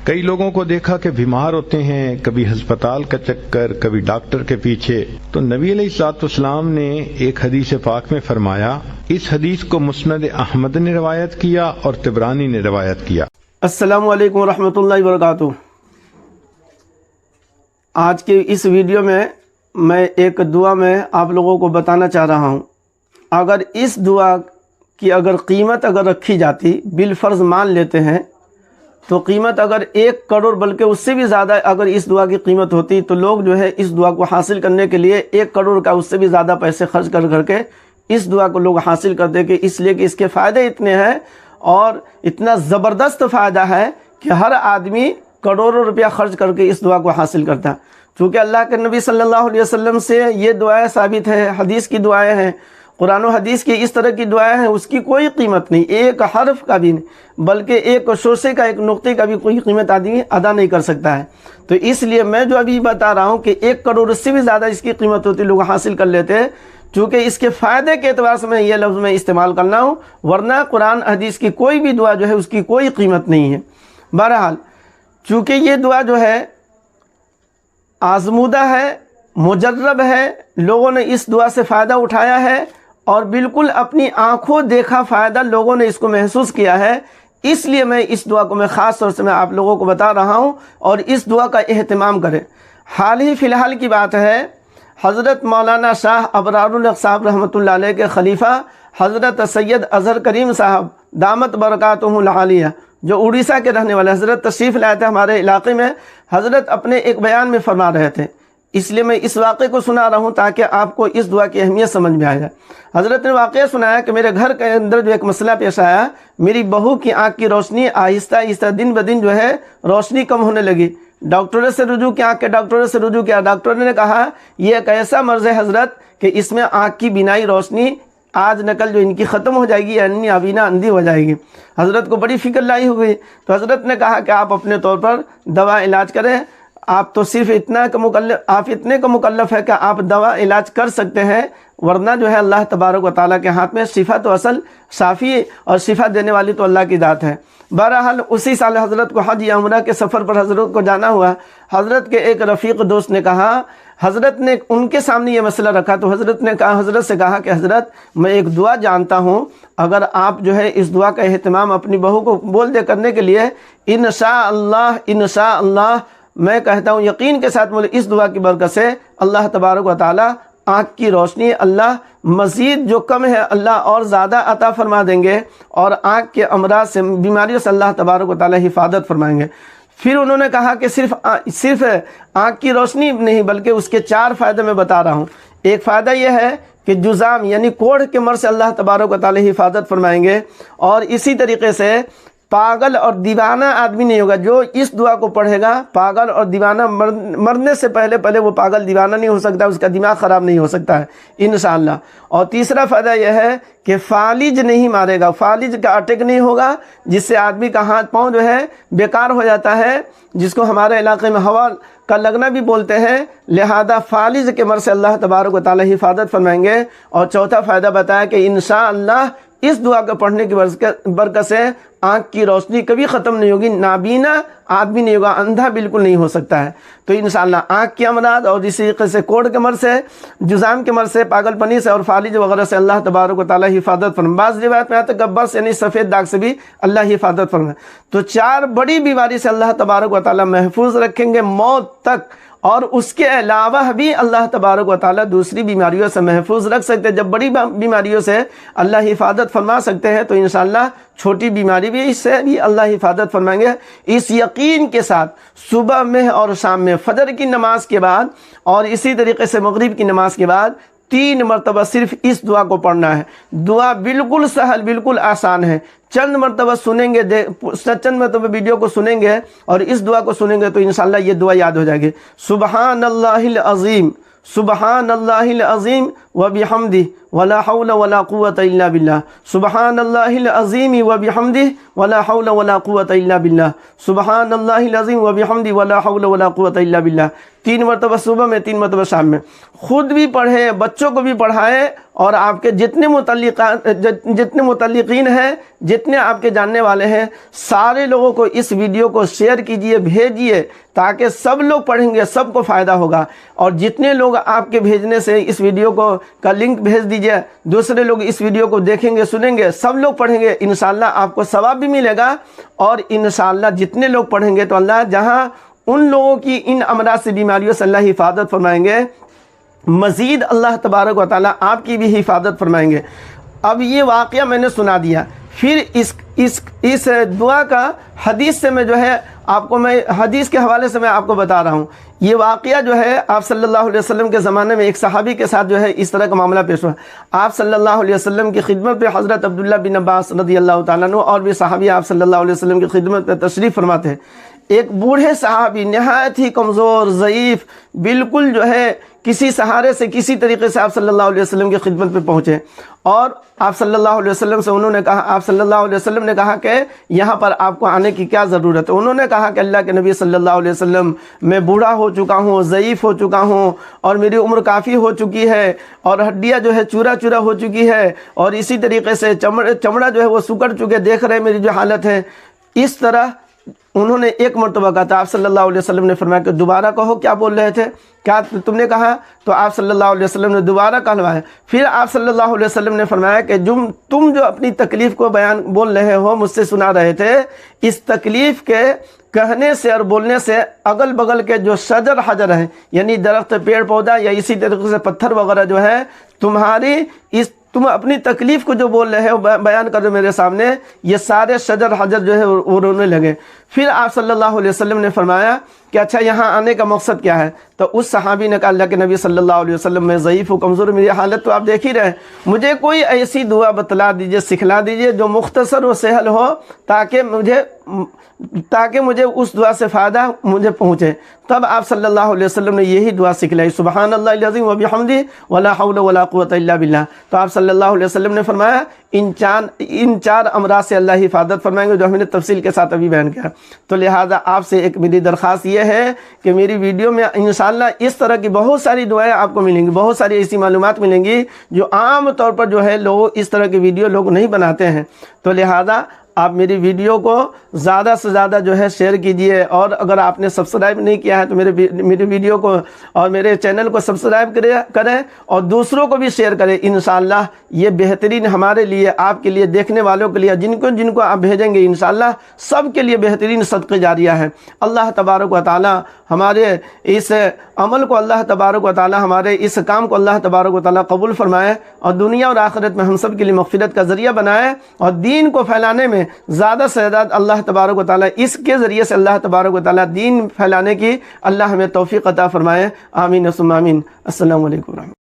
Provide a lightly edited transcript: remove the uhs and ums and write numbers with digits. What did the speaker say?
کئی لوگوں کو دیکھا کہ بیمار ہوتے ہیں، کبھی ہسپتال کا چکر، کبھی ڈاکٹر کے پیچھے، تو نبی علیہ الصلوۃ والسلام نے ایک حدیث پاک میں فرمایا، اس حدیث کو مسند احمد نے روایت کیا اور طبرانی نے روایت کیا۔ السلام علیکم ورحمۃ اللہ وبرکاتہ۔ آج کے اس ویڈیو میں ایک دعا میں آپ لوگوں کو بتانا چاہ رہا ہوں۔ اگر اس دعا کی قیمت رکھی جاتی، بالفرض مان لیتے ہیں تو قیمت اگر 1 کروڑ بلکہ اس سے بھی زیادہ اگر اس دعا کی قیمت ہوتی تو لوگ جو ہے اس دعا کو حاصل کرنے کے لیے 1 کروڑ کا اس سے بھی زیادہ پیسے خرچ کر کے اس دعا کو لوگ حاصل کرتے کہ اس لیے کہ اس کے فائدے اتنے ہیں اور اتنا زبردست فائدہ ہے کہ ہر آدمی کروڑوں روپیہ خرچ کر کے اس دعا کو حاصل کرتا ہے۔ چونکہ اللہ کے نبی صلی اللہ علیہ وسلم سے یہ دعائیں ثابت ہے، حدیث کی دعائیں ہیں، قرآن و حدیث کی اس طرح کی دعائیں ہیں، اس کی کوئی قیمت نہیں، ایک حرف کا بھی نہیں، بلکہ ایک شوشے کا، ایک نقطے کا بھی کوئی قیمت آدمی ادا نہیں کر سکتا ہے۔ تو اس لیے میں جو ابھی بتا رہا ہوں کہ 1 کروڑ سے بھی زیادہ اس کی قیمت ہوتی، لوگ حاصل کر لیتے ہیں۔ چونکہ اس کے فائدے کے اعتبار سے میں یہ لفظ میں استعمال کرنا ہوں، ورنہ قرآن حدیث کی کوئی بھی دعا جو ہے اس کی کوئی قیمت نہیں ہے۔ بہرحال چونکہ یہ دعا جو ہے آزمودہ ہے، مجرب ہے، لوگوں نے اس دعا سے فائدہ اٹھایا ہے اور بالکل اپنی آنکھوں دیکھا فائدہ لوگوں نے اس کو محسوس کیا ہے، اس لیے میں اس دعا کو خاص طور سے میں آپ لوگوں کو بتا رہا ہوں اور اس دعا کا اہتمام کریں۔ حال ہی فی الحال کی بات ہے، حضرت مولانا شاہ ابرار الحق صاحب رحمۃ اللہ علیہ کے خلیفہ حضرت سید اظہر کریم صاحب دامت برکاتہم العالیہ، جو اڑیسہ کے رہنے والے حضرت تشریف لائے تھے ہمارے علاقے میں، حضرت اپنے ایک بیان میں فرما رہے تھے، اس لیے میں اس واقعے کو سنا رہا ہوں تاکہ آپ کو اس دعا کی اہمیت سمجھ میں آئے گا۔ حضرت نے واقعہ سنایا کہ میرے گھر کے اندر جو ایک مسئلہ پیش آیا، میری بہو کی آنکھ کی روشنی آہستہ آہستہ دن بدن جو ہے روشنی کم ہونے لگی۔ ڈاکٹر سے رجوع کیا، آنکھ کے ڈاکٹر سے رجوع کیا، ڈاکٹر نے کہا یہ ایک ایسا مرض ہے حضرت کہ اس میں آنکھ کی بینائی روشنی آج نکل جو ان کی ختم ہو جائے گی، یعنی نابینا اندھی ہو جائے گی۔ حضرت کو بڑی فکر لائی ہو گئی، تو حضرت نے کہا کہ آپ اپنے طور پر دوا علاج کریں، آپ تو صرف اتنے کا مکلف ہے کہ آپ دوا علاج کر سکتے ہیں، ورنہ جو ہے اللہ تبارک و تعالیٰ کے ہاتھ میں شفا تو اصل شافی اور شفا دینے والی تو اللہ کی ذات ہے۔ بہرحال اسی سال حضرت کو حج یا عمرہ کے سفر پر حضرت کو جانا ہوا۔ حضرت کے ایک رفیق دوست نے کہا، حضرت نے ان کے سامنے یہ مسئلہ رکھا تو حضرت نے کہا، حضرت سے کہا کہ حضرت میں ایک دعا جانتا ہوں، اگر آپ جو ہے اس دعا کا اہتمام اپنی بہو کو بول دے کرنے کے لیے، انشاء اللہ میں کہتا ہوں یقین کے ساتھ مجھے اس دعا کی برکت سے اللہ تبارک و تعالیٰ آنکھ کی روشنی اللہ مزید جو کم ہے اللہ اور زیادہ عطا فرما دیں گے اور آنکھ کے امراض سے، بیماریوں سے اللہ تبارک و تعالیٰ حفاظت فرمائیں گے۔ پھر انہوں نے کہا کہ صرف آنکھ کی روشنی نہیں بلکہ اس کے 4 فائدے میں بتا رہا ہوں۔ ایک فائدہ یہ ہے کہ جذام یعنی کوڑھ کے مرض سے اللہ تبارک و تعالیٰ حفاظت فرمائیں گے، اور اسی طریقے سے پاگل اور دیوانہ آدمی نہیں ہوگا۔ جو اس دعا کو پڑھے گا پاگل اور دیوانہ مرنے سے پہلے وہ پاگل دیوانہ نہیں ہو سکتا، اس کا دماغ خراب نہیں ہو سکتا ہے انشاءاللہ۔ اور تیسرا فائدہ یہ ہے کہ فالج نہیں مارے گا، فالج کا اٹیک نہیں ہوگا، جس سے آدمی کا ہاتھ پاؤں جو ہے بیکار ہو جاتا ہے، جس کو ہمارے علاقے میں ہوا کا لگنا بھی بولتے ہیں، لہذا فالج کے مرض سے اللہ تبارک و تعالیٰ حفاظت فرمائیں گے۔ اور چوتھا فائدہ بتایا کہ انشاءاللہ اس دعا کو پڑھنے کی برکت سے آنکھ کی روشنی کبھی ختم نہیں ہوگی، نابینا آدمی نہیں ہوگا، اندھا بالکل نہیں ہو سکتا ہے۔ تو انشاءاللہ آنکھ کی امراض اور اسی طریقے سے کوڑھ کے مرض سے، جذام کے مرض سے، پاگل پنی سے اور فالج وغیرہ سے اللہ تبارک و تعالیٰ حفاظت فرمائے۔ بعض روایت میں آتا ہے گبس یعنی سفید داغ سے بھی اللہ حفاظت فرمائے۔ تو 4 بڑی بیماری سے اللہ تبارک و تعالیٰ محفوظ رکھیں گے موت تک، اور اس کے علاوہ بھی اللہ تبارک و تعالیٰ دوسری بیماریوں سے محفوظ رکھ سکتے ہیں۔ جب بڑی بیماریوں سے اللہ حفاظت فرما سکتے ہیں تو انشاءاللہ چھوٹی بیماری بھی اس سے بھی اللہ حفاظت فرمائیں گے۔ اس یقین کے ساتھ صبح میں اور شام میں، فجر کی نماز کے بعد اور اسی طریقے سے مغرب کی نماز کے بعد 3 مرتبہ صرف اس دعا کو پڑھنا ہے۔ دعا بالکل سہل، بالکل آسان ہے۔ چند مرتبہ سنیں گے، چند مرتبہ ویڈیو کو سنیں گے اور اس دعا کو سنیں گے تو انشاءاللہ یہ دعا یاد ہو جائے گی۔ سبحان اللہ العظیم، سبحان اللہ العظیم وبحمدہ ولا حول ولا قوة إلا بالله سبحان الله العظيم وبحمده ولا حول ولا قوة إلا بالله سبحان الله العظيم وبحمده ولا حول ولا قوة إلا بالله 3 مرتبہ صبح میں 3 مرتبہ شام میں. خود بھی پڑھیں، بچوں کو بھی پڑھائیں، اور آپ کے جتنے متعلقین ہیں، جتنے آپ کے جاننے والے ہیں، سارے لوگوں کو اس ویڈیو کو شیئر کیجئے، بھیجیے، تاکہ سب لوگ پڑھیں گے، سب کو فائدہ ہوگا. اور جتنے لوگ آپ کے بھیجنے سے اس ویڈیو کا لنک بھیج دیجئے، دوسرے لوگ اس ویڈیو کو دیکھیں گے، سنیں گے، سب لوگ پڑھیں گے، انشاءاللہ آپ کو ثواب بھی ملے گا. اور انشاءاللہ جتنے لوگ پڑھیں گے تو اللہ جہاں ان لوگوں کی ان امراض سے، بیماریوں سے اللہ حفاظت فرمائیں گے، مزید اللہ تبارک و تعالیٰ آپ کی بھی حفاظت فرمائیں گے. اب یہ واقعہ میں نے سنا دیا، پھر اس دعا کا حدیث سے میں جو ہے آپ کو، میں حدیث کے حوالے سے میں آپ کو بتا رہا ہوں. یہ واقعہ جو ہے آپ صلی اللہ علیہ وسلم کے زمانے میں ایک صحابی کے ساتھ جو ہے اس طرح کا معاملہ پیش ہوا. آپ صلی اللہ علیہ وسلم کی خدمت پہ حضرت عبداللہ بن عباس رضی اللہ تعالیٰ عنہ اور بھی صحابی آپ صلی اللہ علیہ وسلم کی خدمت پہ تشریف فرماتے ہیں. ایک بوڑھے صحابی نہایت ہی کمزور، ضعیف، بالکل جو ہے کسی سہارے سے، کسی طریقے سے آپ صلی اللہ علیہ وسلم کی خدمت پہ پہنچے، اور آپ صلی اللہ علیہ وسلم سے انہوں نے کہا، آپ صلی اللہ علیہ وسلم نے کہا کہ یہاں پر آپ کو آنے کی کیا ضرورت ہے؟ انہوں نے کہا کہ اللہ کے نبی صلی اللہ علیہ وسلم، میں بوڑھا ہو چکا ہوں، ضعیف ہو چکا ہوں، اور میری عمر کافی ہو چکی ہے، اور ہڈیاں جو ہے چورا چورا ہو چکی ہے، اور اسی طریقے سے چمڑا جو ہے وہ سکڑ چکے، دیکھ رہے میری جو حالت ہے. اس طرح انہوں نے ایک مرتبہ کہا تھا. آپ صلی اللہ علیہ وسلم نے فرمایا کہ دوبارہ کہو، کیا بول رہے تھے، کیا تم نے کہا؟ تو آپ صلی اللہ علیہ وسلم نے دوبارہ کہلوایا. پھر آپ صلی اللہ علیہ وسلم نے فرمایا کہ تم جو اپنی تکلیف کو بول رہے ہو، مجھ سے سنا رہے تھے، اس تکلیف کے کہنے سے اور بولنے سے اگل بغل کے جو شجر حجر ہیں، یعنی درخت، پیڑ پودا، یا اسی طریقے سے پتھر وغیرہ جو ہے، تم اپنی تکلیف کو جو بول رہے ہو، بیان کر رہے میرے سامنے، یہ سارے شجر حجر جو ہے وہ رونے لگے. پھر آپ صلی اللہ علیہ وسلم نے فرمایا کہ اچھا یہاں آنے کا مقصد کیا ہے؟ تو اس صحابی نے کہا اللہ کے نبی صلی اللہ علیہ وسلم، میں ضعیف ہوں، کمزور، میری حالت تو آپ دیکھ ہی رہے، مجھے کوئی ایسی دعا بتلا دیجئے، سکھلا دیجئے جو مختصر و سہل ہو، تاکہ مجھے اس دعا سے فائدہ مجھے پہنچے. تب آپ صلی اللہ علیہ وسلم نے یہی دعا سکھلائی، سبحان اللہ العظیم وبحمدہ ولا حول ولا قوت الا باللہ. تو آپ صلی اللہ علیہ وسلم نے فرمایا ان 4 امراض سے اللہ حفاظت فرمائیں گے، جو ہم نے تفصیل کے ساتھ ابھی بیان کیا. تو لہٰذا آپ سے ایک میری درخواست یہ ہے کہ میری ویڈیو میں انشاءاللہ اس طرح کی بہت ساری دعائیں آپ کو ملیں گی، بہت ساری ایسی معلومات ملیں گی جو عام طور پر جو ہے لوگ اس طرح کی ویڈیو لوگ نہیں بناتے ہیں. تو لہٰذا آپ میری ویڈیو کو زیادہ سے زیادہ جو ہے شیئر کیجئے، اور اگر آپ نے سبسکرائب نہیں کیا ہے تو میری ویڈیو کو اور میرے چینل کو سبسکرائب کریں، اور دوسروں کو بھی شیئر کریں. انشاءاللہ یہ بہترین ہمارے لیے، آپ کے لیے، دیکھنے والوں کے لیے، جن کو آپ بھیجیں گے، انشاءاللہ سب کے لیے بہترین صدقہ جاریہ ہے. اللہ تبارک و تعالی ہمارے اس عمل کو، اللہ تبارک و تعالی ہمارے اس کام کو اللہ تبارک و تعالی قبول فرمائے، اور دنیا اور آخرت میں ہم سب کے لیے مغفرت کا ذریعہ بنائے، اور دین کو پھیلانے میں زیادہ سے زیادہ اللہ تبارک و تعالی اس کے ذریعے سے اللہ تبارک و تعالی دین پھیلانے کی اللہ ہمیں توفیق عطا فرمائے. آمین ثم آمین. السلام علیکم ورحمۃ اللہ.